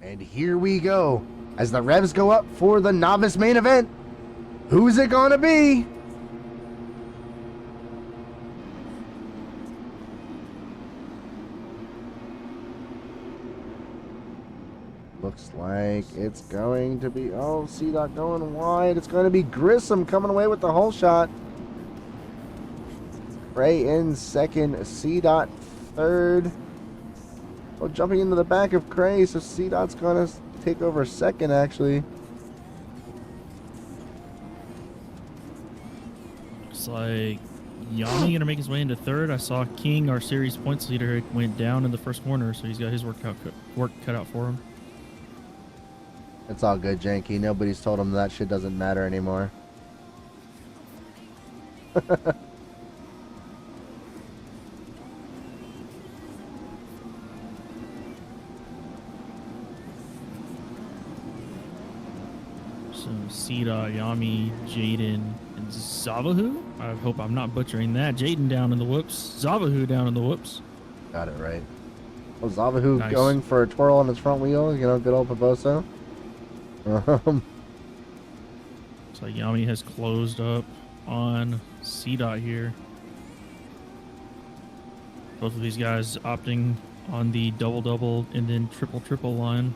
And here we go. As the revs go up for the novice main event. Who's it gonna be? Looks like it's going to be, oh, C-Dot going wide. It's going to be Grissom coming away with the whole shot. Ray in second, C-Dot third. Oh, jumping into the back of Cray, so C-Dot's going to take over second, actually. Looks like Yami going to make his way into third. I saw King, our series points leader, went down in the first corner, so he's got his work cut out for him. It's all good, Janky. Nobody's told him that shit doesn't matter anymore. So C-Dot, Yami, Jaden, and Zavahu? I hope I'm not butchering that. Jaden down in the whoops. Zavahu down in the whoops. Got it right. Well, Zavahu Nice. going for a twirl on his front wheel. You know, good old Paboso. Looks like Yami has closed up on C-Dot here. Both of these guys opting on the double-double and then triple-triple line.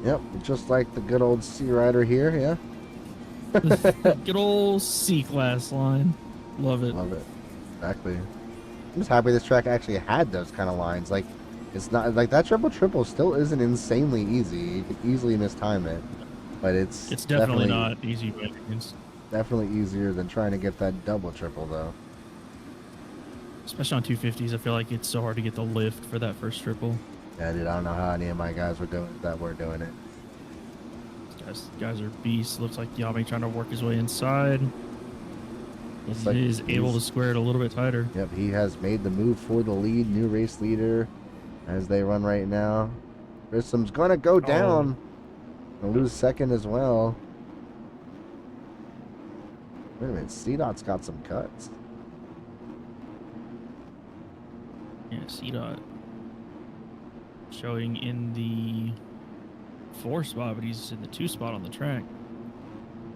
Yep, just like the good old C Rider here, yeah. Good old C-class line. Love it. Love it. Exactly. I'm just happy this track actually had those kind of lines. Like, it's not like that triple still isn't insanely easy. You could easily mistime it, but it's definitely not easy by any means. Definitely easier than trying to get that double triple though. Especially on 250s, I feel like it's so hard to get the lift for that first triple. Yeah, dude, I don't know how any of my guys were doing that. We're doing it. Guys are beasts. Looks like Yami trying to work his way inside. Like He is able to square it a little bit tighter. Yep, he has made the move for the lead. New race leader as they run right now. Grissom's gonna go down. And lose second as well. Wait a minute, C-Dot's got some cuts. Yeah, C-Dot showing in the 4 spot, but he's in the 2 spot on the track.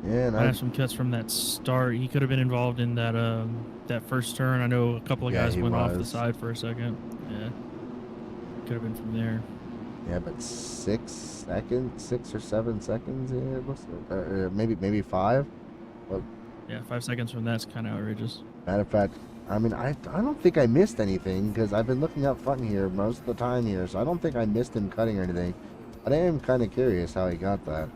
Yeah, and I have some cuts from that start. He could have been involved in that that first turn. I know a couple of guys went off the side for a second. Yeah, could have been from there. Yeah, but 6 or 7 seconds. Yeah, it looks like, maybe 5. Well, yeah, 5 seconds from that's kind of outrageous. Matter of fact, I mean, I don't think I missed anything because I've been looking up front here most of the time here, so I don't think I missed him cutting or anything. But I am kind of curious how he got that.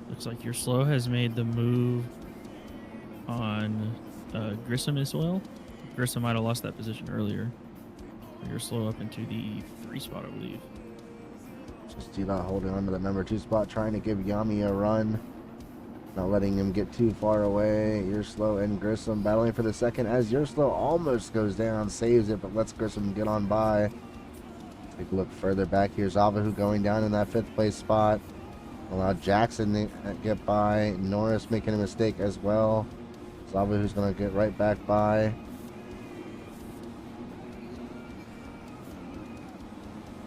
Looks like your slow has made the move on Grissom as well. Grissom might have lost that position earlier. You're slow up into the 3 spot, I believe. Just not holding on to the number 2 spot, trying to give Yami a run. Not letting him get too far away. You're slow and Grissom battling for the second as You're slow almost goes down, saves it, but lets Grissom get on by. Take a look further back here. Zavahu going down in that 5th place spot. Allow Jackson to get by. Norris making a mistake as well. Zavahu's going to get right back by.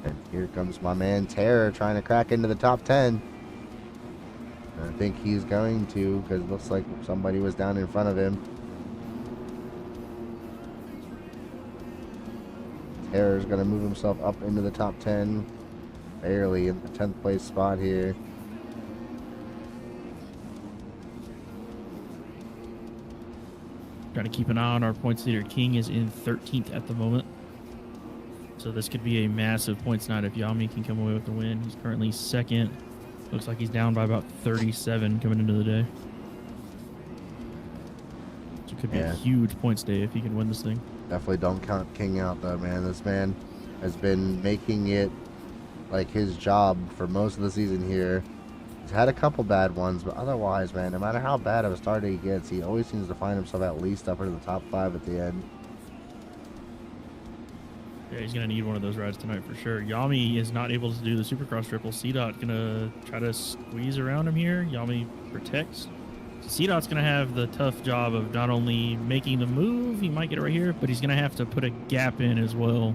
And here comes my man Terror trying to crack into the top 10. I think he's going to, because it looks like somebody was down in front of him. Terror's going to move himself up into the top 10. Barely in the 10th place spot here. Trying to keep an eye on our points leader. King is in 13th at the moment. So this could be a massive points night if Yami can come away with the win. He's currently 2nd. Looks like he's down by about 37 coming into the day. So it could be a huge points day if he can win this thing. Definitely don't count King out though, man. This man has been making it like his job for most of the season here. He's had a couple bad ones, but otherwise, man, no matter how bad of a start he gets, he always seems to find himself at least up into the top 5 at the end. Yeah, he's going to need one of those rides tonight for sure. Yami is not able to do the Supercross triple. C-Dot going to try to squeeze around him here. Yami protects. C-Dot's going to have the tough job of not only making the move, he might get it right here, but he's going to have to put a gap in as well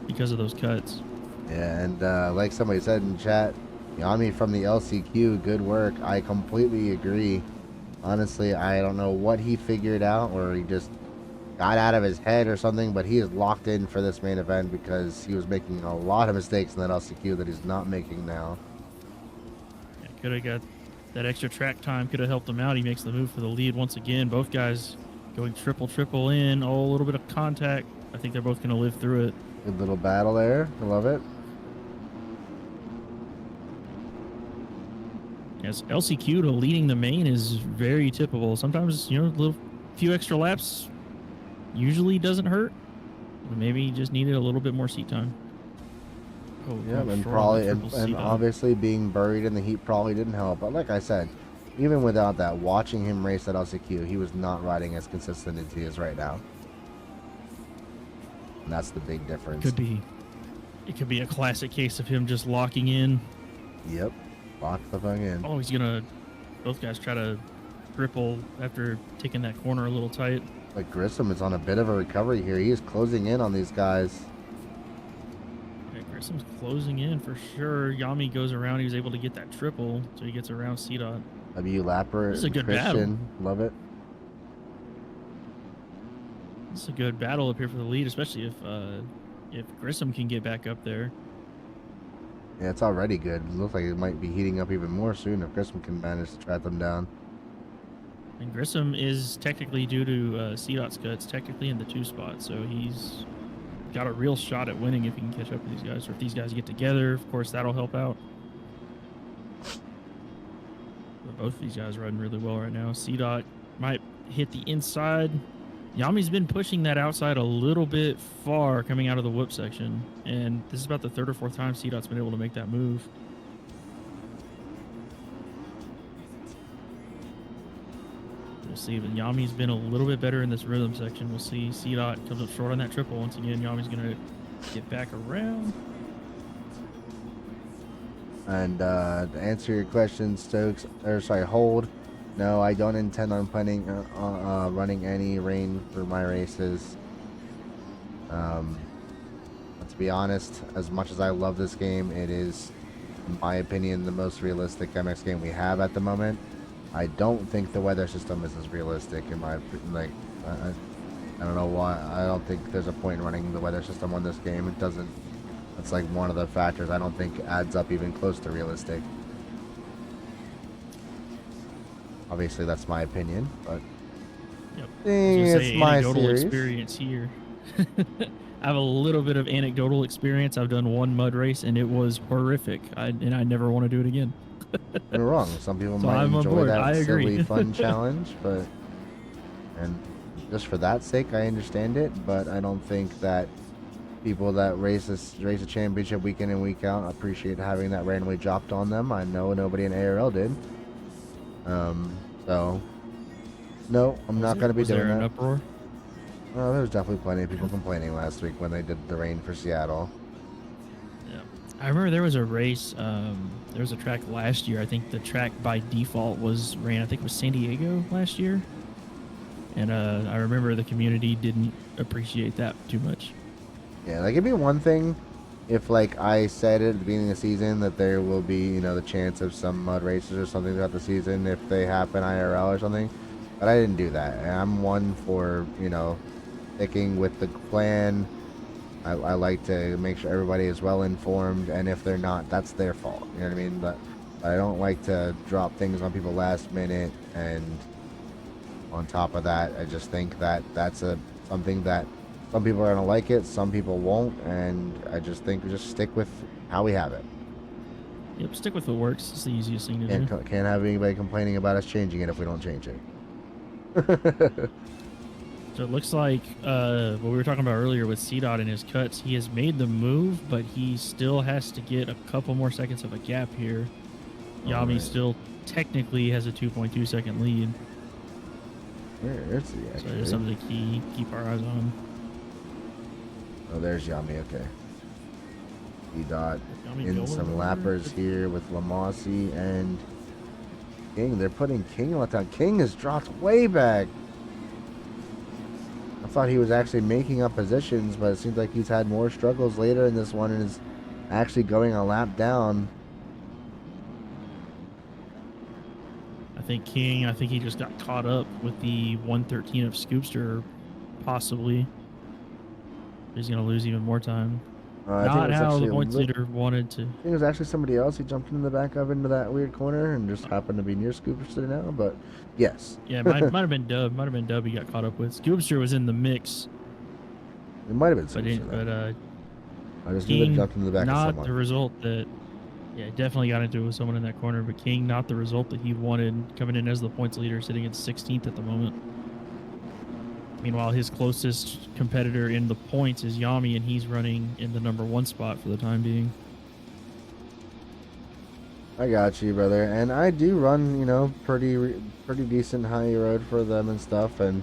because of those cuts. Yeah, and like somebody said in chat, Yami from the LCQ, good work. I completely agree. Honestly, I don't know what he figured out, or he just got out of his head or something, but he is locked in for this main event because he was making a lot of mistakes in that LCQ that he's not making now. Yeah, could have got that extra track time, could have helped him out. He makes the move for the lead once again. Both guys going triple in. Oh, a little bit of contact. I think they're both going to live through it. Good little battle there. I love it. Yes, LCQ to leading the main is very typical. Sometimes, you know, a little few extra laps usually doesn't hurt. Maybe he just needed a little bit more seat time. Oh, yeah, and probably, and obviously being buried in the heat probably didn't help. But like I said, even without that, watching him race at LCQ, he was not riding as consistent as he is right now. And that's the big difference. It could be a classic case of him just locking in. Yep. Lock the fuck in. Oh, he's gonna. Both guys try to triple after taking that corner a little tight. Like Grissom is on a bit of a recovery here. He is closing in on these guys. Yeah, Grissom's closing in for sure. Yami goes around. He was able to get that triple, so he gets around C-Dot. W Lapper. This is a good Christian. battle. Love it. This is a good battle up here for the lead, especially if Grissom can get back up there. Yeah, it's already good. It looks like it might be heating up even more soon if Grissom can manage to track them down. And Grissom is technically, due to C-Dot's cuts, technically in the 2 spot, so he's got a real shot at winning if he can catch up with these guys. Or if these guys get together, of course, that'll help out. But both of these guys are riding really well right now. C-Dot might hit the inside. Yami's been pushing that outside a little bit far coming out of the whoop section, and this is about the 3rd or 4th time C-Dot's been able to make that move. We'll see, but Yami's been a little bit better in this rhythm section. We'll see. C-Dot comes up short on that triple once again. Yami's going to get back around. And to answer your question, Stokes, or sorry, Hold. No, I don't intend on planning running any rain for my races. But to be honest, as much as I love this game, it is, in my opinion, the most realistic MX game we have at the moment. I don't think the weather system is as realistic in my like. I don't know why. I don't think there's a point in running the weather system on this game. It doesn't. That's like one of the factors I don't think adds up even close to realistic. Obviously, that's my opinion, but Yep. it's my anecdotal series. experience here. I have a little bit of anecdotal experience. I've done one mud race, and it was horrific. And I never want to do it again. You're wrong. Some people So might I'm on enjoy board. that I agree. silly fun challenge, but just for that sake, I understand it. But I don't think that people that race a championship week in and week out appreciate having that randomly dropped on them. I know nobody in ARL did. So no, I'm not going to be doing that. Was there an uproar? Oh, there was definitely plenty of people complaining last week when they did the rain for Seattle. Yeah. I remember there was a race. There was a track last year. I think the track by default was ran. I think it was San Diego last year. And I remember the community didn't appreciate that too much. Yeah, like it'd be one thing if, like I said at the beginning of the season, that there will be, you know, the chance of some mud races or something throughout the season if they happen IRL or something. But I didn't do that. And I'm one for, you know, sticking with the plan. I like to make sure everybody is well informed, and if they're not, that's their fault. You know what I mean? But I don't like to drop things on people last minute. And on top of that, I just think that that's something that some people are gonna like it, some people won't, and I just think we just stick with how we have it. Yep, stick with what works. It's the easiest thing to do. Can't have anybody complaining about us changing it if we don't change it. So it looks like what we were talking about earlier with C-Dot and his cuts, he has made the move, but he still has to get a couple more seconds of a gap here. Yami still technically has a 2.2 second lead. Where is he actually? So there's something to keep our eyes on. Oh, there's Yami, okay. C-Dot Yami in going some over. lappers here with Lamossi and King, they're putting King on down. King has dropped way back. I thought he was actually making up positions, but it seems like he's had more struggles later in this one and is actually going a lap down. I think he just got caught up with the 113 of Scoopster, possibly. He's going to lose even more time. Not how the points leader wanted to. I think it was actually somebody else he jumped in the back of into that weird corner and just happened to be near Scoopster now, but yes. Yeah, might have been Dub. Might have been Dub he got caught up with. Scoopster was in the mix. It might have been Scoopster. I just knew they jumped into the back of someone. Not the result that... Yeah, definitely got into it with someone in that corner, but King not the result that he wanted, coming in as the points leader, sitting at 16th at the moment. Meanwhile, his closest competitor in the points is Yami, and he's running in the number 1 spot for the time being. I got you, brother. And I do run, you know, pretty decent high road for them and stuff, and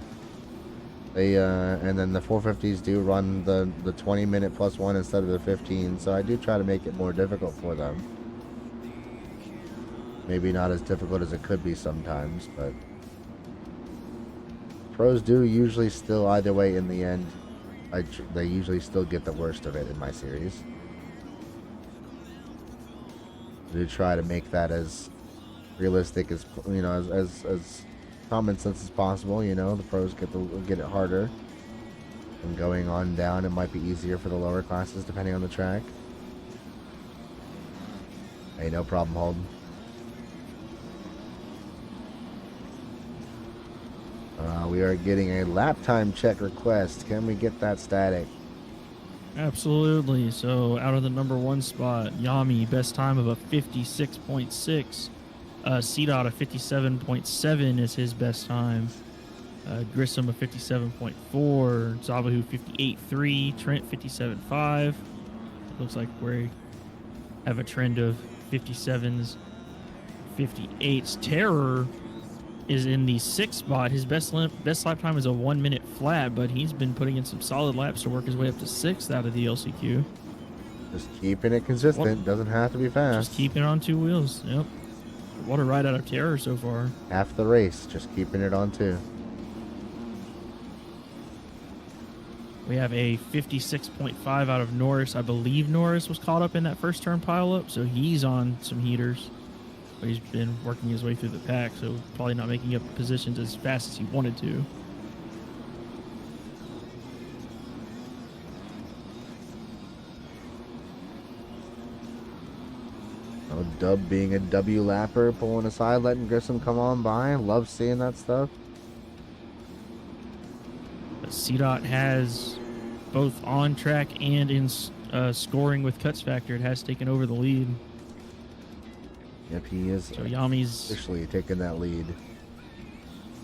they and then the 450s do run the 20-minute plus 1 instead of the 15, so I do try to make it more difficult for them. Maybe not as difficult as it could be sometimes, but pros do usually still, either way, in the end, they usually still get the worst of it in my series. I do try to make that as realistic as, you know, as common sense as possible. You know, the pros get it harder, and going on down, it might be easier for the lower classes depending on the track. Hey, no problem, Holden. We are getting a lap time check request. Can we get that static? Absolutely. So out of the number 1 spot, Yami, best time of a 56.6. C-Dot a 57.7 is his best time. Grissom a 57.4. Zabahu 58.3. Trent 57.5. It looks like we have a trend of 57s, 58s. Terror is in the 6th spot. His best lap time is a 1-minute flat, but he's been putting in some solid laps to work his way up to 6th out of the LCQ. Just keeping it consistent. Doesn't have to be fast. Just keeping it on 2 wheels. Yep. What a ride out of Terror so far. Half the race, just keeping it on 2. We have a 56.5 out of Norris. I believe Norris was caught up in that first turn pileup, so he's on some heaters. But he's been working his way through the pack, so probably not making up positions as fast as he wanted to. Oh, Dub being a W lapper, pulling aside, letting Grissom come on by. Love seeing that stuff. But C-Dot has both on track and in scoring with cuts factor. It has taken over the lead. Yep, he is. So Yami's officially taking that lead.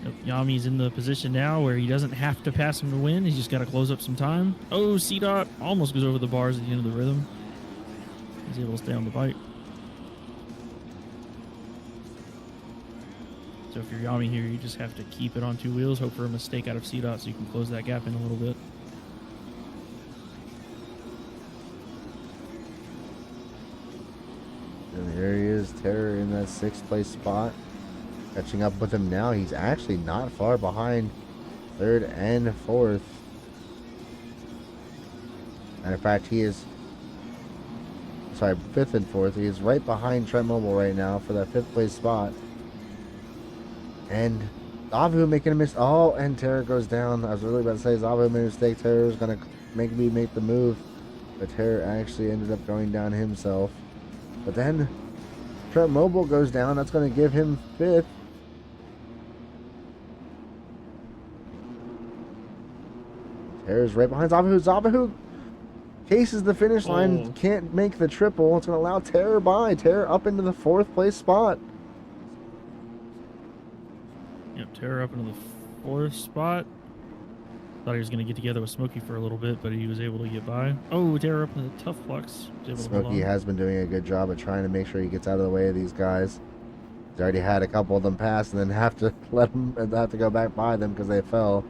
Yep, Yami's in the position now where he doesn't have to pass him to win. He's just got to close up some time. Oh, C-Dot almost goes over the bars at the end of the rhythm. He's able to stay on the bike. So if you're Yami here, you just have to keep it on 2 wheels, hope for a mistake out of C-Dot so you can close that gap in a little bit. And there he is, Terror in that 6th place spot. Catching up with him now. He's actually not far behind 3rd and 4th. Matter of fact, he is... Sorry, 5th and 4th. He is right behind Trent Mobile right now for that 5th place spot. And Zabahu making a miss. Oh, and Terror goes down. I was really about to say Zabahu made a mistake. Terror was going to make the move. But Terror actually ended up going down himself. But then Trent Mobile goes down. That's going to give him 5th. Terror's right behind Zabahu. Zabahu cases the finish line. Can't make the triple. It's going to allow Terror by. Terror up into the 4th place spot. Yep, Terror up into the 4th spot. Thought he was going to get together with Smokey for a little bit, but he was able to get by. Oh, Terror up in the Tough Flux. Smokey has been doing a good job at trying to make sure he gets out of the way of these guys. He's already had a couple of them pass and then have to go back by them because they fell.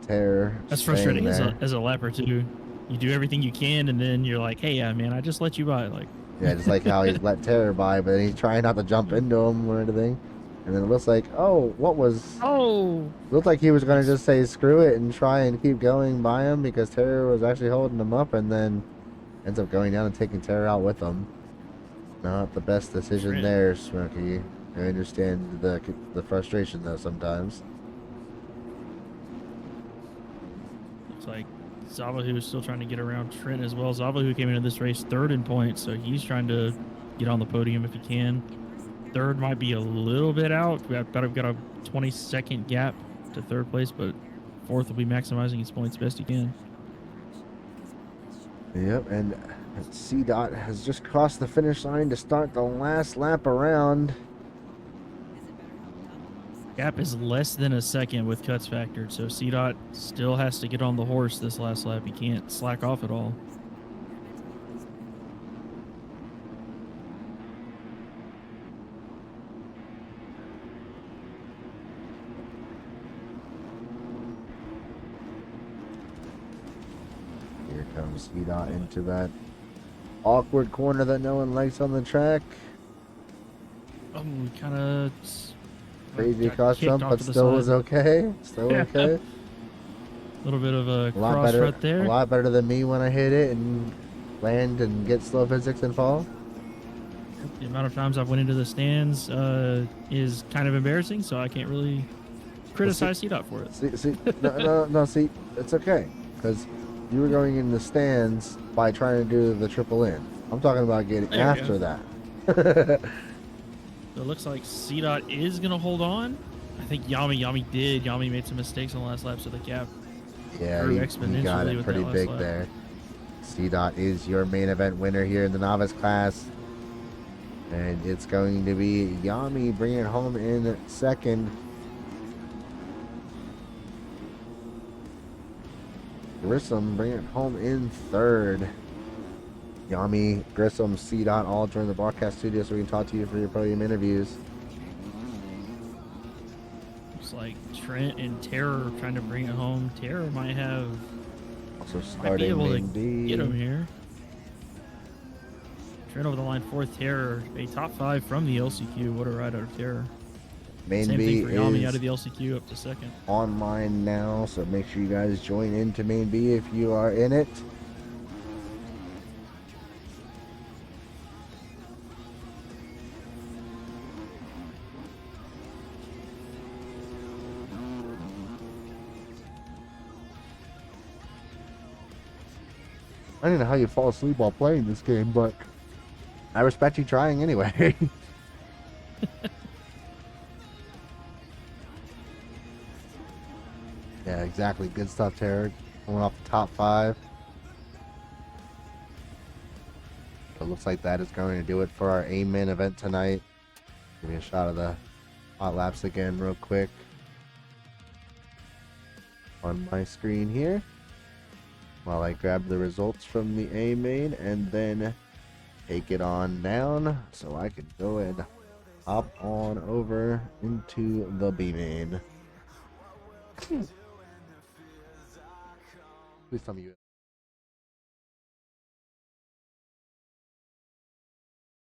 Terror. That's frustrating as a lapper too. you do everything you can, and then you're like, hey, yeah, man, I just let you by. Like, Yeah, just like how he's let Terror by, but then he's trying not to jump into him or anything. And then it looks like, oh, what was... oh, Looked like he was going to It's- just say screw it and try and keep going by him because Terror was actually holding him up, and then ends up going down and taking Terror out with him. Not the best decision Trent. there, Smokey. I understand the frustration though sometimes. Looks like Zavahu is still trying to get around Trent as well. Zavahu came into this race third in points, so he's trying to get on the podium if he can. Third might be a little bit out. We've got a 20-second gap to third place, but fourth will be maximizing his points best he can. Yep, and C-Dot has just crossed the finish line to start the last lap around. Gap is less than a second with cuts factored, so C-Dot still has to get on the horse this last lap. He can't slack off at all. Here comes C-Dot into that awkward corner that no one likes on the track. Oh, kind of Crazy cross jump, but still was okay. Still okay. A little bit of a cross better, right there. A lot better than me when I hit it and land and get slow physics and fall. The amount of times I've went into the stands is kind of embarrassing, so I can't really criticize C-Dot for it. See, it's okay because you were going in the stands by trying to do the triple in. I'm talking about getting after that. So it looks like C-Dot is going to hold on. I think Yami did. Yami made some mistakes on the last lap, so the gap Yeah, grew he exponentially got it with pretty that last big lap. there. C-Dot is your main event winner here in the novice class. And it's going to be Yami bringing it home in second. Grissom bringing it home in third. Yami, Grissom, C-Dot all join the broadcast studio so we can talk to you for your podium interviews. Looks like Trent and Terror trying to bring it home. Terror might Also be starting able to main B. get him here. Trent over the line, fourth. Terror, a top 5 from the LCQ. What a ride out of Terror. Main Same B thing for Yami is out of the LCQ up to second. online now, so make sure you guys join into main B if you are in it. I don't know how you fall asleep while playing this game, but I respect you trying anyway. Yeah, exactly. Good stuff, Terry. Coming off the top 5. It looks like that is going to do it for our A-Min event tonight. Give me a shot of the hot laps again real quick on my screen here while I grab the results from the A-Main and then take it on down so I can go and hop on over into the B-Main. Please tell me you